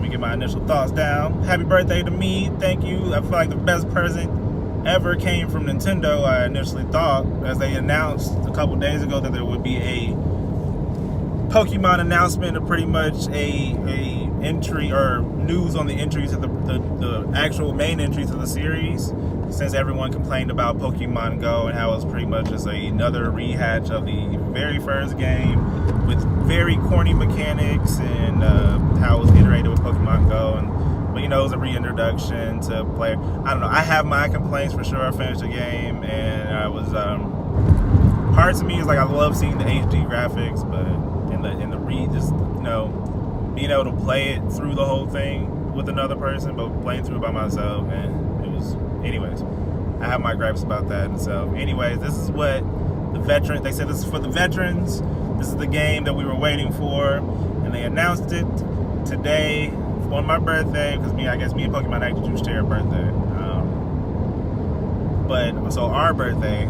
me get my initial thoughts down. Happy birthday to me. Thank you. I feel like the best present ever came from Nintendo. I initially thought, as they announced a couple days ago, that there would be a Pokemon announcement, or pretty much a entry or news on the entries of the actual main entries of the series, since everyone complained about Pokemon Go and how it was pretty much just another rehash of the very first game with very corny mechanics, and how it was iterated with Pokemon Go. But it was a reintroduction to play. I don't know. I have my complaints for sure. I finished the game, and I was hard to me. It's like I love seeing the HD graphics, but in the read, just being able to play it through the whole thing with another person, but playing through it by myself, and it was. Anyways, I have my gripes about that. And so, anyways, this is what the veteran. They said this is for the veterans. This is the game that we were waiting for, and they announced it today on my birthday, because I guess me and Pokemon actually do share a birthday. But so our birthday,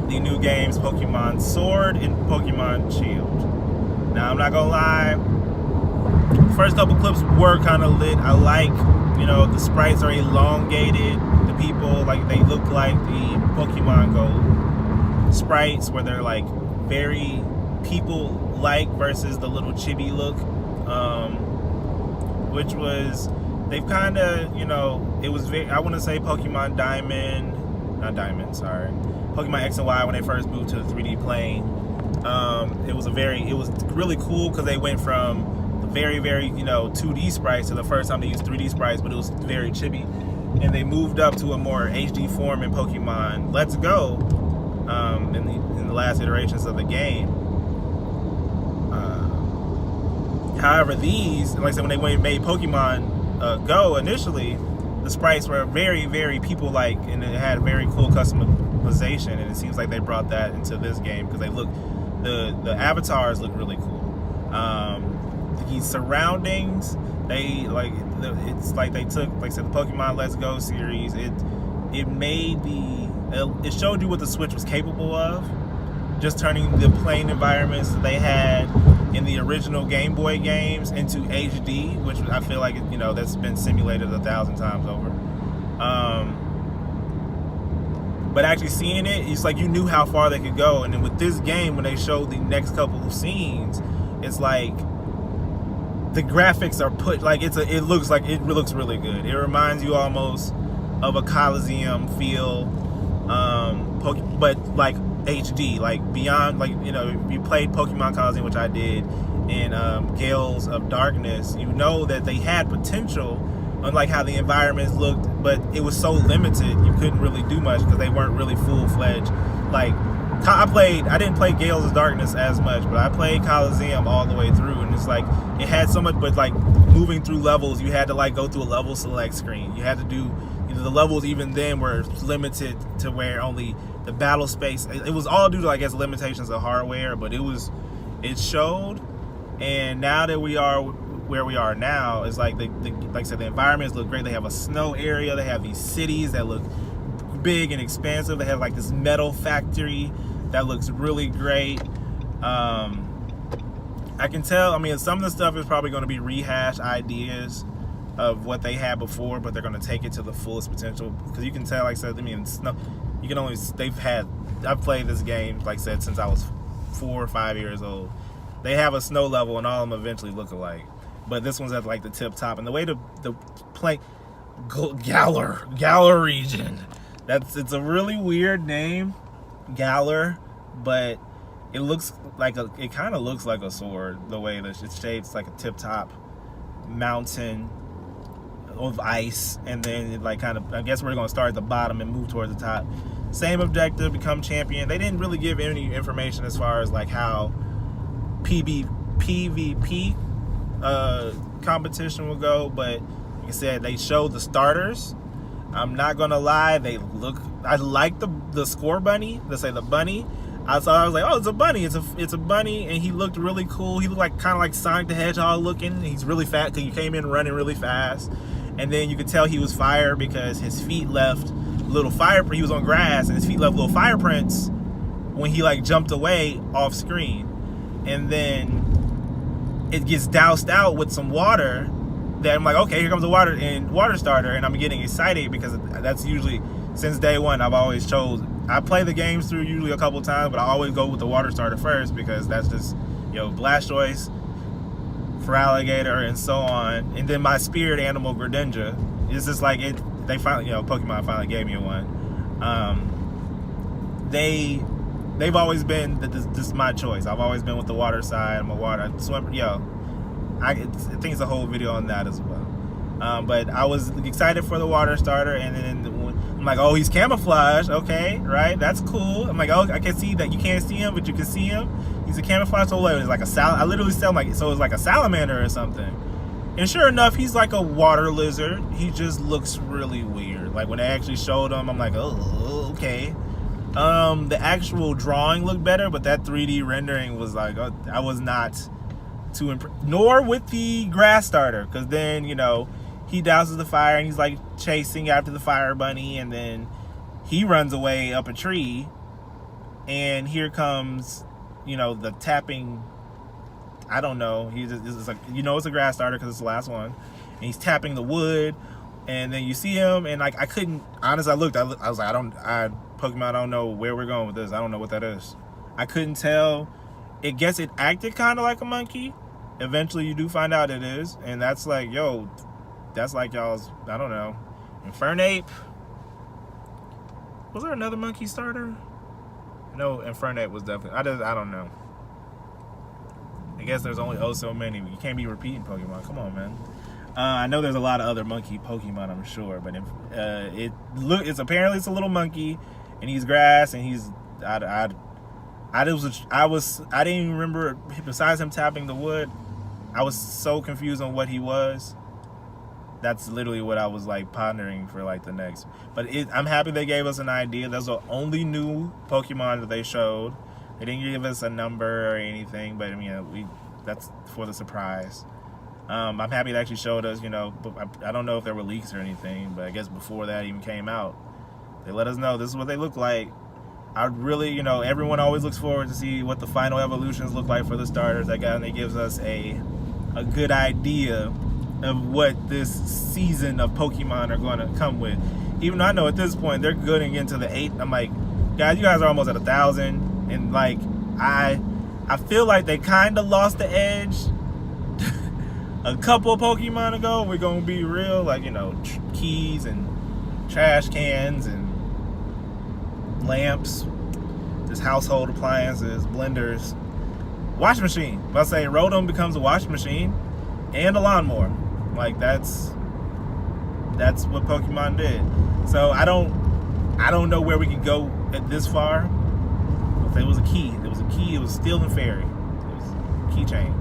the new games Pokemon Sword and Pokemon Shield. Now, I'm not gonna lie, first couple clips were kind of lit. I like, the sprites are elongated. The people, they look like the Pokemon Go sprites, where they're like very people-like versus the little chibi look, which was, they've kind of, it was very, I want to say Pokemon Pokemon X and Y, when they first moved to the 3D plane. It was really cool, because they went from the very, very, 2D sprites to the first time they used 3D sprites, but it was very chibi. And they moved up to a more HD form in Pokemon Let's Go, in the last iterations of the game. However, these, like I said, when they made Pokemon Go initially, the sprites were very, very people-like, and it had very cool customization, and it seems like they brought that into this game, because the avatars look really cool. The surroundings, it's like they took, like I said, the Pokemon Let's Go series, it showed you what the Switch was capable of, just turning the plain environments that they had in the original Game Boy games into HD, which I feel like that's been simulated 1,000 times over. But actually seeing it, it's like you knew how far they could go. And then with this game, when they showed the next couple of scenes, it's like the graphics are put, like it looks really good. It reminds you almost of a Coliseum feel, but like HD, like beyond, if you played Pokemon Coliseum, which I did, in Gales of Darkness, that they had potential, unlike how the environments looked, but it was so limited, you couldn't really do much, because they weren't really full-fledged. Like, I didn't play Gales of Darkness as much, but I played Coliseum all the way through, and it's like, it had so much, but like, moving through levels, you had to like go through a level select screen. You had to do, the levels even then were limited to where only the battle space, it was all due to, I guess, limitations of hardware, but it showed. And now that we are where we are now, it's like, like I said, the environments look great. They have a snow area, they have these cities that look big and expansive. They have like this metal factory that looks really great. I can tell, some of the stuff is probably going to be rehashed ideas of what they had before, but they're going to take it to the fullest potential, because you can tell, like I said, snow, I've played this game, like I said, since I was 4 or 5 years old. They have a snow level, and all of them eventually look alike, but this one's at like the tip top, and the way the play Galar region, it's a really weird name, Galar, but it kind of looks like a sword, the way that it's shaped. It's like a tip top mountain of ice, and then I guess we're gonna start at the bottom and move towards the top. Same objective, become champion. They didn't really give any information as far as like how PvP competition will go, but like I said, they showed the starters. I'm not gonna lie, I like the score bunny, let's say the bunny. I was like, oh, it's a bunny. It's a bunny, and he looked really cool. He looked like kind of like Sonic the Hedgehog looking. He's really fat, because he came in running really fast, and then you could tell he was fire because his feet left little fire. He was on grass, and his feet left little fire prints when he like jumped away off screen. And then it gets doused out with some water. Then I'm like, okay, here comes the water starter, and I'm getting excited because that's usually, since day one, I've always chose. I play the games through usually a couple times, but I always go with the water starter first because that's just, Blastoise, Feraligatr, and so on. And then my spirit animal, Greninja. It's just like it. They finally, Pokemon finally gave me one. They've always been this is my choice. I've always been with the water side. I'm a water swimmer. I think it's a whole video on that as well. But I was excited for the water starter, and then I'm like, oh, he's camouflaged. Okay, right? That's cool. I'm like, oh, I can see that you can't see him, but you can see him. He's a camouflage. So it's like I literally said, so it's like a salamander or something. And sure enough, he's like a water lizard. He just looks really weird. Like when they actually showed him, I'm like, oh, okay. The actual drawing looked better, but that 3D rendering was like, I was not too impressed. Nor with the grass starter, because then he douses the fire and he's like chasing after the fire bunny, and then he runs away up a tree, and here comes the tapping. I don't know. It's like, it's a grass starter because it's the last one, and he's tapping the wood, and then you see him, and like I couldn't. Honestly, I looked. I was like, Pokemon. I don't know where we're going with this. I don't know what that is. I couldn't tell. It guess it acted kind of like a monkey. Eventually, you do find out it is, and that's like, that's like y'all's. I don't know. Infernape. Was there another monkey starter? No, Infernape was definitely. I don't know. I guess there's only so many. You can't be repeating Pokemon. Come on, man. I know there's a lot of other monkey Pokemon, I'm sure, but it's apparently it's a little monkey, and he's grass, and he's I didn't even remember. Besides him tapping the wood, I was so confused on what he was. That's literally what I was like pondering for like the next. But I'm happy they gave us an idea. That's the only new Pokemon that they showed. They didn't give us a number or anything, but that's for the surprise. I'm happy they actually showed us, but I don't know if there were leaks or anything, but I guess before that even came out, they let us know this is what they look like. I really, everyone always looks forward to see what the final evolutions look like for the starters. And it gives us a good idea of what this season of Pokemon are going to come with. Even though I know at this point they're getting into the 8. I'm like, guys, you guys are almost at 1,000, and like I feel like they kind of lost the edge a couple of Pokemon ago. We're gonna be real, like keys and trash cans and lamps, just household appliances, blenders, wash machine. If I say Rotom becomes a wash machine and a lawnmower, like that's what Pokemon did. So I don't know where we could go at this far. If there was a key, it was Steel and Fairy. It was keychain,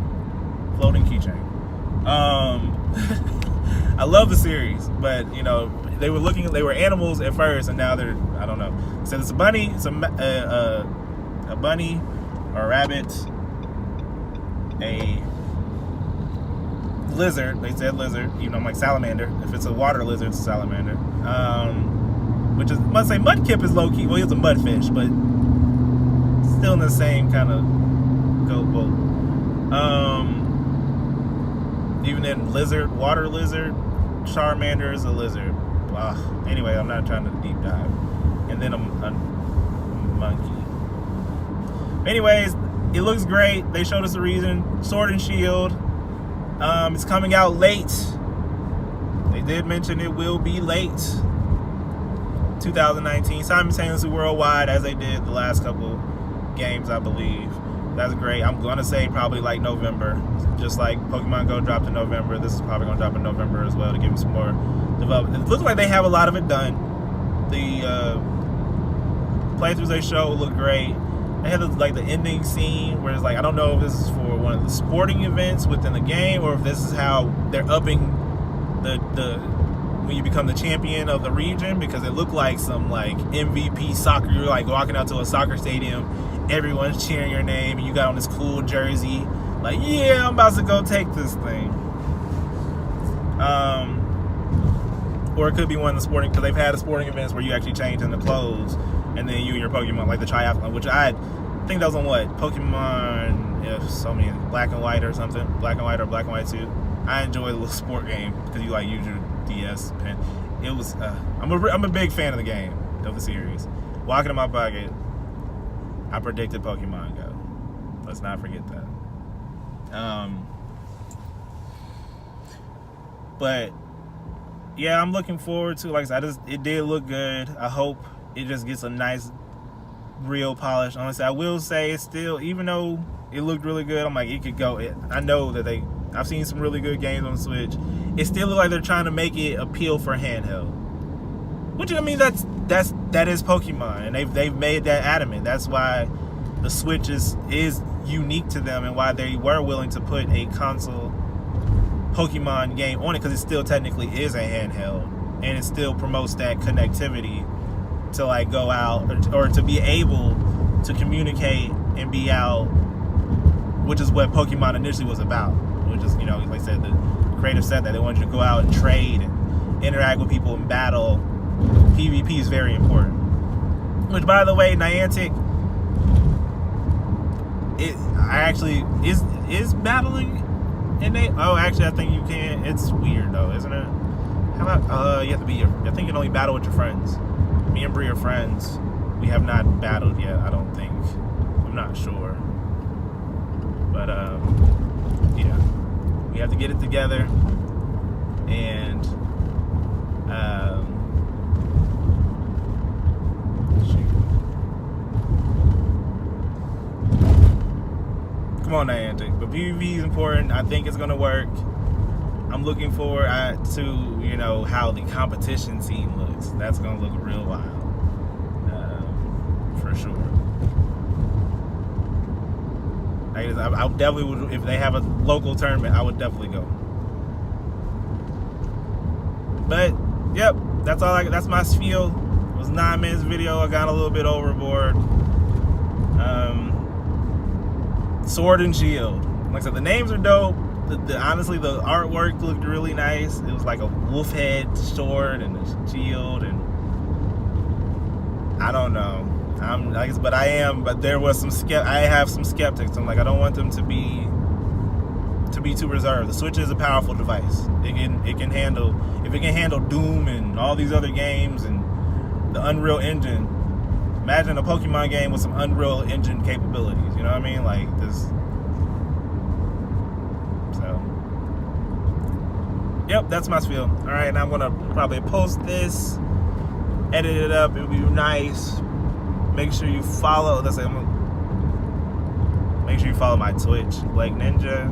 floating keychain. I love the series, but they were animals at first, and now they're, I don't know. So it's a bunny, a bunny, or a rabbit, a lizard. They said lizard, I'm like salamander. If it's a water lizard, it's a salamander. Which is, must say, Mudkip is low key. Well, he's a mudfish, but still in the same kind of boat. Even in lizard, water lizard, Charmander is a lizard. Anyway, I'm not trying to deep dive. And then a monkey. Anyways, it looks great. They showed us a reason. Sword and Shield. It's coming out late. They did mention it will be late. 2019, simultaneously worldwide, as they did the last couple games, I believe. That's great. I'm gonna say probably like November, just like Pokemon Go dropped in November. This is probably gonna drop in November as well to give them some more development. It looks like they have a lot of it done. The playthroughs they show look great. They had the ending scene where it's like, I don't know if this is for one of the sporting events within the game, or if this is how they're upping the when you become the champion of the region, because it looked like some like MVP soccer. You're like walking out to a soccer stadium, everyone's cheering your name, and you got on this cool jersey, like, yeah, I'm about to go take this thing. Or it could be one of the sporting, because they've had the sporting events where you actually change into clothes, and then you and your Pokemon, like the triathlon, which I think that was on what, Pokemon so many, Black and White or something, Black and White or Black and White 2. I enjoy the little sport game because you like use your DS pen. It was I'm a big fan of the game, of the series. Walking in my pocket, I predicted Pokemon Go. Let's not forget that. But yeah, I'm looking forward to, like I said, it did look good. I hope it just gets a nice, real polish. Honestly, I will say it's still, even though it looked really good, I'm like, it could go. I know that I've seen some really good games on the Switch. It still looks like they're trying to make it appeal for handheld. Which, I mean, that is Pokemon, and they've made that adamant. That's why the Switch is unique to them, and why they were willing to put a console Pokemon game on it, because it still technically is a handheld, and it still promotes that connectivity to like go out or to be able to communicate and be out, which is what Pokemon initially was about. Which is, like I said, the creative said that they wanted you to go out and trade and interact with people in battle. PvP is very important. Which, by the way, Niantic, is battling. And actually, I think you can. It's weird though, isn't it? How about you have to be I think you can only battle with your friends. Me and Bree are friends. We have not battled yet, I don't think. I'm not sure. But yeah, we have to get it together. And come on, Niantic. But PvP is important. I think it's gonna work. I'm looking forward to how the competition scene looks. That's gonna look real wild, for sure. I definitely would, if they have a local tournament, I would definitely go. But yep, that's all. That's my spiel. It was a 9 minutes video. I got a little bit overboard. Sword and Shield. Like I said, the names are dope. Honestly, the artwork looked really nice. It was like a wolf head sword and a shield, and I don't know. But there was I have some skeptics. I'm like, I don't want them to be too reserved. The Switch is a powerful device. It can handle, if it can handle Doom and all these other games and the Unreal Engine. Imagine a Pokemon game with some Unreal Engine capabilities. You know what I mean? Like this. So, yep, that's my spiel. All right, and I'm gonna probably post this, edit it up. It'll be nice. Make sure you follow. Make sure you follow my Twitch, Blake Ninja.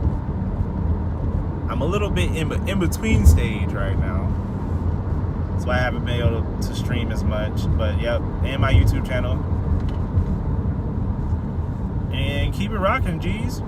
I'm a little bit in between stage right now. That's why I haven't been able to stream as much. But yep, and my YouTube channel. And keep it rocking, G's.